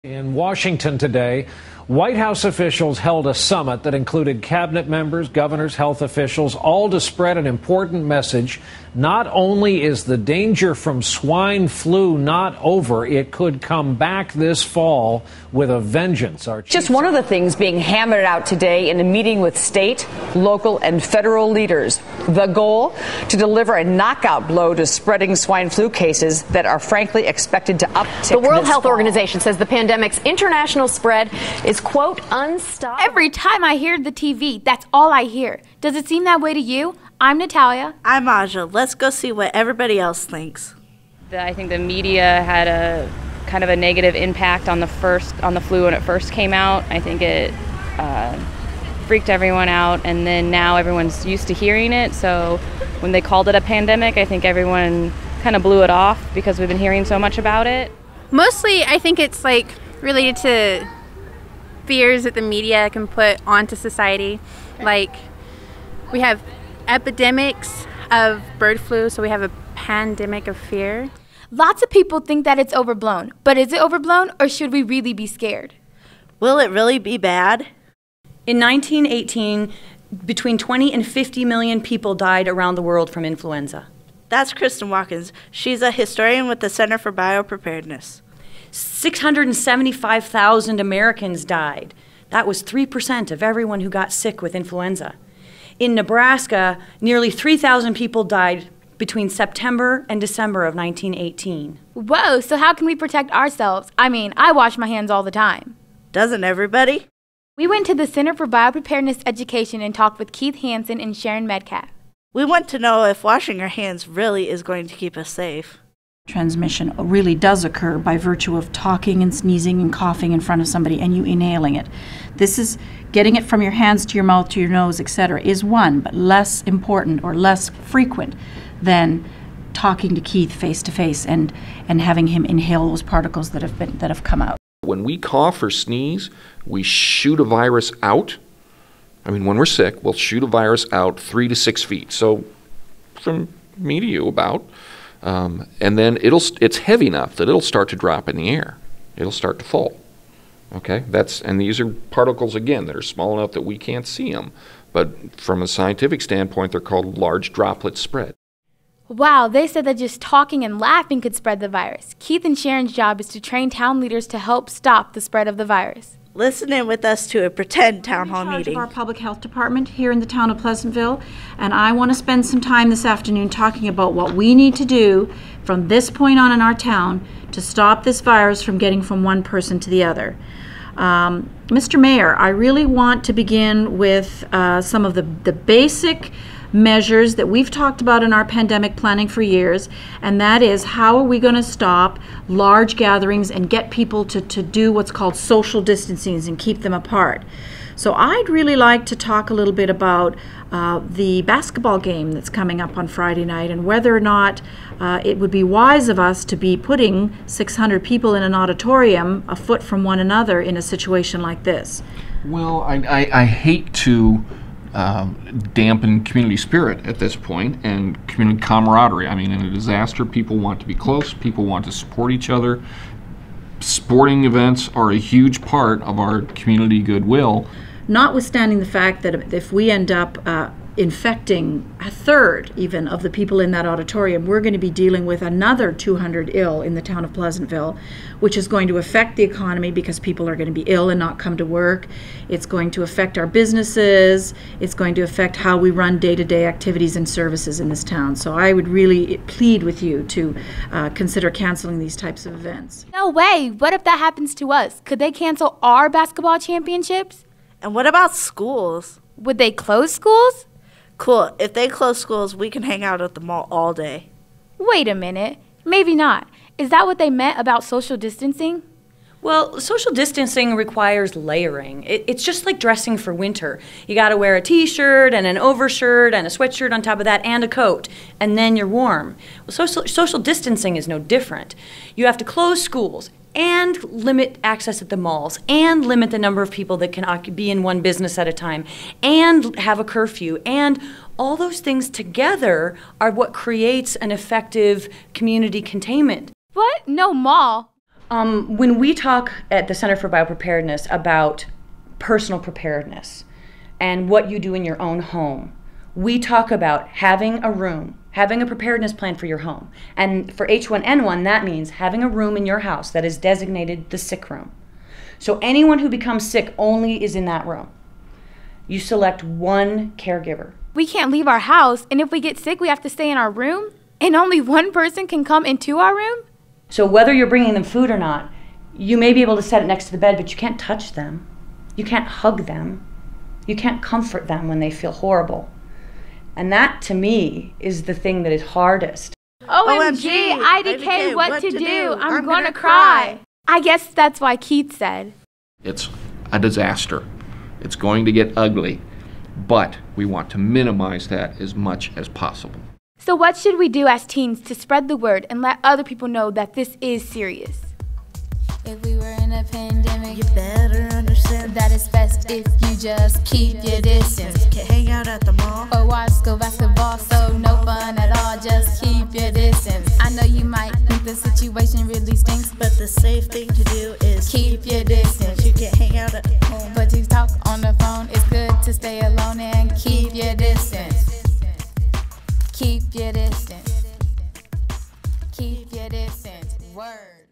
In Washington today, White House officials held a summit that included cabinet members, governors, health officials, all to spread an important message. Not only is the danger from swine flu not over, it could come back this fall with a vengeance. Just one of the things being hammered out today in a meeting with state, local, and federal leaders. The goal? To deliver a knockout blow to spreading swine flu cases that are frankly expected to uptick. The World Health Organization says the pandemic's international spread is, quote, unstoppable. Every time I hear the TV, that's all I hear. Does it seem that way to you? I'm Natalia. I'm Aja. Let's go see what everybody else thinks. I think the media had a kind of a negative impact on the flu when it first came out. I think it freaked everyone out, and then now everyone's used to hearing it. So when they called it a pandemic, I think everyone kind of blew it off because we've been hearing so much about it. Mostly, I think it's related to fears that the media can put onto society. Like, we have epidemics of bird flu, so we have a pandemic of fear. Lots of people think that it's overblown, but is it overblown, or should we really be scared? Will it really be bad? In 1918, between 20 and 50 million people died around the world from influenza. That's Kristen Watkins. She's a historian with the Center for Biopreparedness. 675,000 Americans died. That was 3% of everyone who got sick with influenza. In Nebraska, nearly 3,000 people died between September and December of 1918. Whoa, so how can we protect ourselves? I mean, I wash my hands all the time. Doesn't everybody? We went to the Center for Biopreparedness Education and talked with Keith Hansen and Sharon Medcalf. We want to know if washing our hands really is going to keep us safe. Transmission really does occur by virtue of talking and sneezing and coughing in front of somebody and you inhaling it. This is getting it from your hands to your mouth to your nose, etc., is one, but less important or less frequent than talking to Keith face to face and having him inhale those particles that have come out. When we cough or sneeze, we shoot a virus out. I mean, when we're sick, we'll shoot a virus out 3 to 6 feet. So from me to you about. And then it's heavy enough that it'll start to drop in the air. It'll start to fall. Okay, and these are particles, again, that are small enough that we can't see them. But from a scientific standpoint, they're called large droplet spread. Wow, they said that just talking and laughing could spread the virus. Keith and Sharon's job is to train town leaders to help stop the spread of the virus. Listen in with us to a pretend town hall meeting. I'm in charge meeting. of our public health department here in the town of Pleasantville, and I want to spend some time this afternoon talking about what we need to do from this point on in our town to stop this virus from getting from one person to the other. Mr. Mayor, I really want to begin with some of the basic measures that we've talked about in our pandemic planning for years, and that is how are we going to stop large gatherings and get people to do what's called social distancing and keep them apart. So I'd really like to talk a little bit about the basketball game that's coming up on Friday night and whether or not it would be wise of us to be putting 600 people in an auditorium a foot from one another in a situation like this. Well, I hate to dampen community spirit at this point and community camaraderie. I mean, in a disaster, people want to be close, people want to support each other. Sporting events are a huge part of our community goodwill. Notwithstanding the fact that if we end up infecting a third even of the people in that auditorium, we're going to be dealing with another 200 ill in the town of Pleasantville, which is going to affect the economy because people are going to be ill and not come to work. It's going to affect our businesses. It's going to affect how we run day-to-day activities and services in this town. So I would really plead with you to consider canceling these types of events. No way! What if that happens to us? Could they cancel our basketball championships? And what about schools? Would they close schools? Cool. If they close schools, we can hang out at the mall all day. Wait a minute. Maybe not. Is that what they meant about social distancing? Well, social distancing requires layering. It's just like dressing for winter. You got to wear a t-shirt and an overshirt and a sweatshirt on top of that and a coat, and then you're warm. Well, social distancing is no different. You have to close schools and limit access at the malls and limit the number of people that can be in one business at a time and have a curfew, and all those things together are what creates an effective community containment. What? No mall? When we talk at the Center for Biopreparedness about personal preparedness and what you do in your own home, we talk about having a room, having a preparedness plan for your home. And for H1N1, that means having a room in your house that is designated the sick room. So anyone who becomes sick only is in that room. You select one caregiver. We can't leave our house, and if we get sick, we have to stay in our room, and only one person can come into our room? So whether you're bringing them food or not, you may be able to set it next to the bed, but you can't touch them. You can't hug them. You can't comfort them when they feel horrible. And that, to me, is the thing that is hardest. OMG, IDK, what to do? I'm gonna cry. I guess that's why Keith said. It's a disaster. It's going to get ugly, but we want to minimize that as much as possible. So what should we do as teens to spread the word and let other people know that this is serious? If we were in a pandemic, you better understand that it's best if you just keep your distance. You can't hang out at the mall or watch school basketball, so no fun at all, just keep your distance. I know you might think the situation really stinks, but the safe thing to do is keep your distance. You can't hang out at home, but you talk on the phone. It's good to stay alone and keep your distance. Keep your distance. Keep your distance. Word.